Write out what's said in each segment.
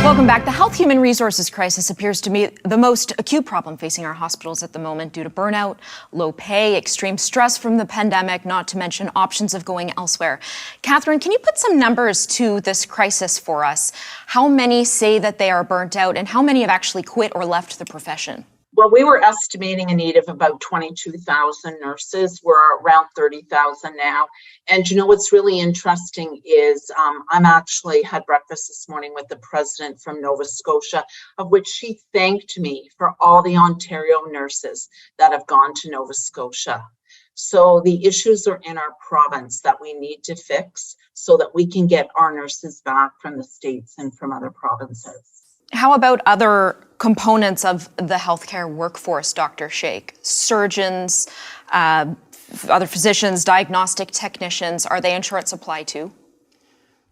Welcome back. The health human resources crisis appears to be the most acute problem facing our hospitals at the moment due to burnout, low pay, extreme stress from the pandemic, not to mention options of going elsewhere. Cathryn, can you put some numbers to this crisis for us? How many say that they are burnt out and how many have actually quit or left the profession? Well, we were estimating a need of about 22,000 nurses. We're around 30,000 now. And you know what's really interesting is I'm actually had breakfast this morning with the president from Nova Scotia, of which she thanked me for all the Ontario nurses that have gone to Nova Scotia. So the issues are in our province that we need to fix so that we can get our nurses back from the States and from other provinces. How about other components of the healthcare workforce, Dr. Sheikh? Surgeons, other physicians, diagnostic technicians, are they in short supply too?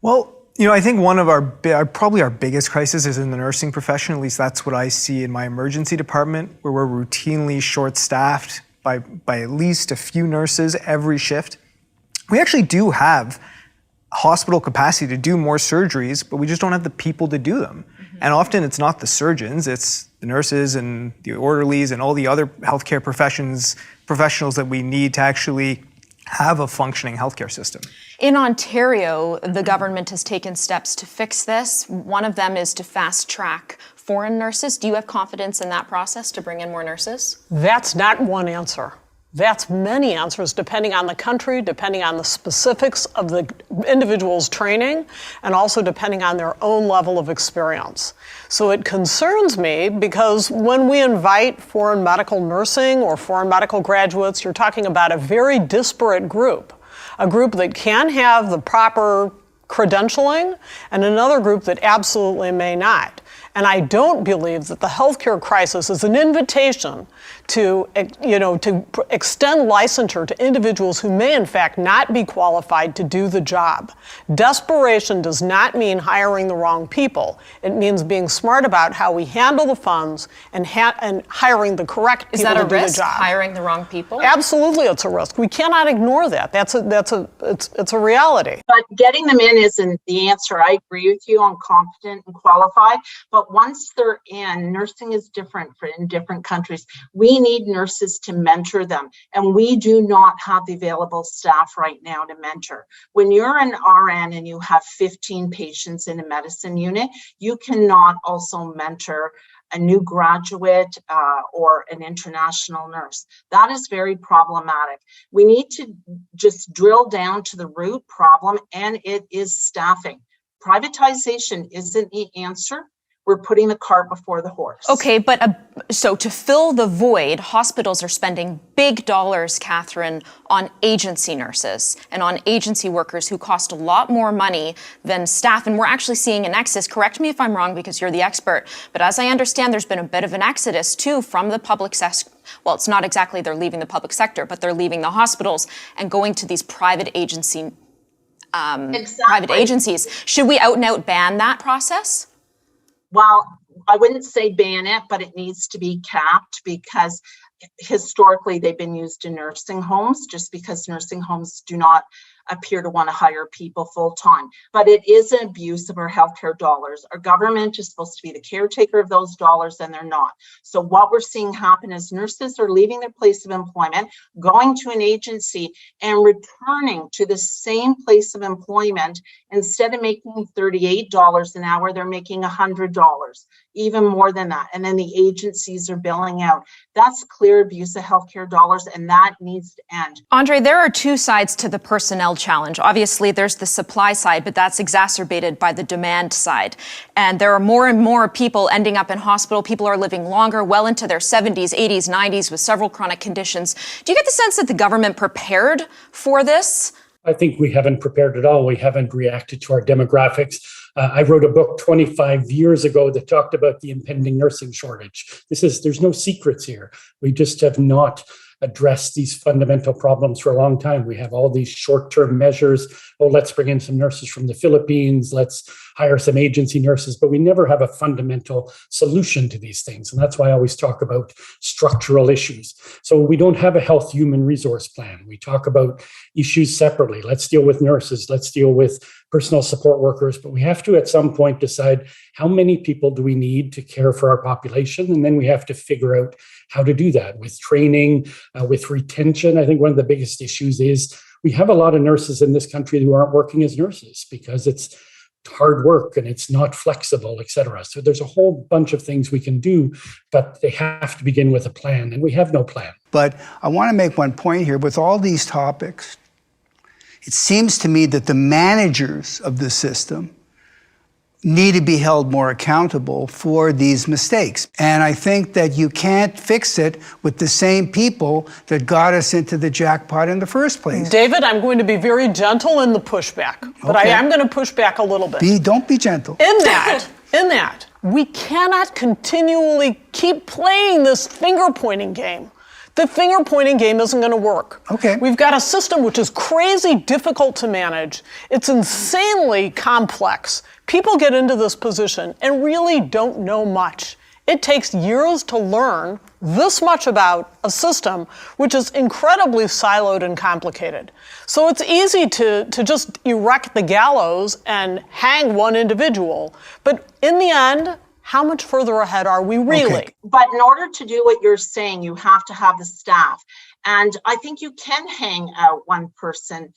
Well, you know, I think one of our probably our biggest crisis is in the nursing profession. At least that's what I see in my emergency department, where we're routinely short-staffed by at least a few nurses every shift. We actually do have hospital capacity to do more surgeries, but we just don't have the people to do them. And often it's not the surgeons, it's the nurses and the orderlies and all the other healthcare professionals that we need to actually have a functioning healthcare system. In Ontario, the government has taken steps to fix this. One of them is to fast track foreign nurses. Do you have confidence in that process to bring in more nurses? That's not one answer. That's many answers depending on the country, depending on the specifics of the individual's training, and also depending on their own level of experience. So it concerns me because when we invite foreign medical nursing or foreign medical graduates, you're talking about a very disparate group, a group that can have the proper credentialing and another group that absolutely may not. And I don't believe that the healthcare crisis is an invitation to extend licensure to individuals who may in fact not be qualified to do the job. Desperation does not mean hiring the wrong people. It means being smart about how we handle the funds and hiring the correct people to do the job. Is that a risk, hiring the wrong people? Absolutely, it's a risk. We cannot ignore that. It's a reality. But getting them in isn't the answer. I agree with you on competent and qualified, but once they're in, nursing is different in different countries. We need nurses to mentor them, and we do not have the available staff right now to mentor. When you're an RN and you have 15 patients in a medicine unit, you cannot also mentor a new graduate or an international nurse. That is very problematic. We need to just drill down to the root problem, and it is staffing. Privatization isn't the answer. We're putting the cart before the horse. Okay, but so to fill the void, hospitals are spending big dollars, Cathryn, on agency nurses and on agency workers who cost a lot more money than staff. And we're actually seeing an exodus. Correct me if I'm wrong because you're the expert. But as I understand, there's been a bit of an exodus too from the public sector. Well, it's not exactly they're leaving the public sector, but they're leaving the hospitals and going to these private agencies. Should we out and out ban that process? Well, I wouldn't say ban it, but it needs to be capped because historically they've been used in nursing homes just because nursing homes do not appear to want to hire people full time. But it is an abuse of our healthcare dollars. Our government is supposed to be the caretaker of those dollars, and they're not. So what we're seeing happen is nurses are leaving their place of employment, going to an agency, and returning to the same place of employment. Instead of making $38 an hour, they're making $100, even more than that. And then the agencies are billing out. That's clear abuse of healthcare dollars, and that needs to end. André, there are two sides to the personnel challenge. Obviously, there's the supply side, but that's exacerbated by the demand side. And there are more and more people ending up in hospital. People are living longer, well into their 70s, 80s, 90s with several chronic conditions. Do you get the sense that the government prepared for this? I think we haven't prepared at all. We haven't reacted to our demographics. I wrote a book 25 years ago that talked about the impending nursing shortage. There's no secrets here. We just have not addressed these fundamental problems for a long time. We have all these short-term measures. Oh, let's bring in some nurses from the Philippines. Let's hire some agency nurses. But we never have a fundamental solution to these things. And that's why I always talk about structural issues. So we don't have a health human resource plan. We talk about issues separately. Let's deal with nurses. Let's deal with personal support workers, but we have to at some point decide how many people do we need to care for our population, and then we have to figure out how to do that with training, with retention. I think one of the biggest issues is we have a lot of nurses in this country who aren't working as nurses because it's hard work and it's not flexible, et cetera. So there's a whole bunch of things we can do, but they have to begin with a plan, and we have no plan. But I want to make one point here. With all these topics, it seems to me that the managers of the system need to be held more accountable for these mistakes. And I think that you can't fix it with the same people that got us into the jackpot in the first place. David, I'm going to be very gentle in the pushback, but I am going to push back a little bit. Don't be gentle. In that, we cannot continually keep playing this finger-pointing game. The finger-pointing game isn't going to work. Okay. We've got a system which is crazy difficult to manage. It's insanely complex. People get into this position and really don't know much. It takes years to learn this much about a system which is incredibly siloed and complicated. So it's easy to just erect the gallows and hang one individual. But in the end, how much further ahead are we really? Okay. But in order to do what you're saying, you have to have the staff. And I think you can hang out one person,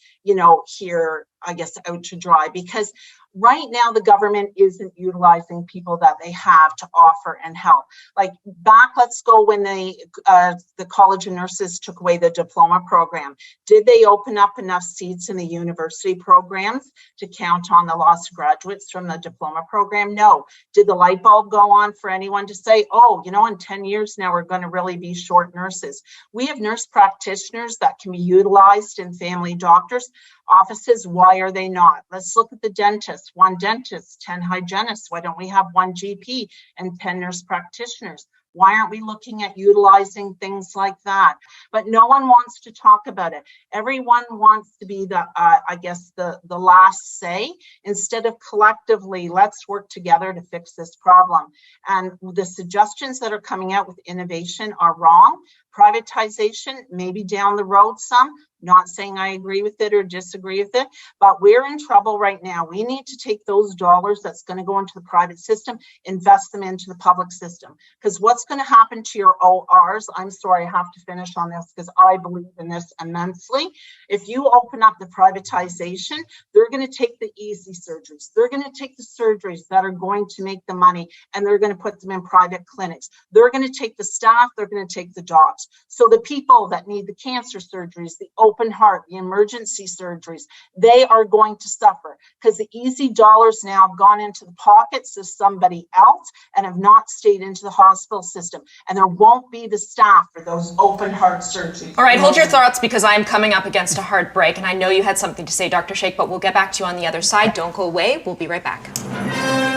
here, I guess, out to dry, because right now the government isn't utilizing people that they have to offer and help. Like let's go when the College of Nurses took away the diploma program. Did they open up enough seats in the university programs to count on the lost graduates from the diploma program? No. Did the light bulb go on for anyone to say, in 10 years now, we're going to really be short nurses? We have nurse practitioners that can be utilized in family doctors' offices. Why are they not? Let's look at the dentists. 1 dentist, 10 hygienists. Why don't we have 1 GP and 10 nurse practitioners? Why aren't we looking at utilizing things like that? But no one wants to talk about it. Everyone wants to be the last say, instead of collectively, let's work together to fix this problem. And the suggestions that are coming out with innovation are wrong. Privatization, maybe down the road some, not saying I agree with it or disagree with it, but we're in trouble right now. We need to take those dollars that's going to go into the private system, invest them into the public system. Because what's going to happen to your ORs, I'm sorry, I have to finish on this because I believe in this immensely. If you open up the privatization, they're going to take the easy surgeries. They're going to take the surgeries that are going to make the money, and they're going to put them in private clinics. They're going to take the staff, they're going to take the docs. So the people that need the cancer surgeries, the open heart, the emergency surgeries, they are going to suffer because the easy dollars now have gone into the pockets of somebody else and have not stayed into the hospital system. And there won't be the staff for those open heart surgeries. All right, hold your thoughts because I'm coming up against a hard break, and I know you had something to say, Dr. Sheikh, but we'll get back to you on the other side. Don't go away. We'll be right back.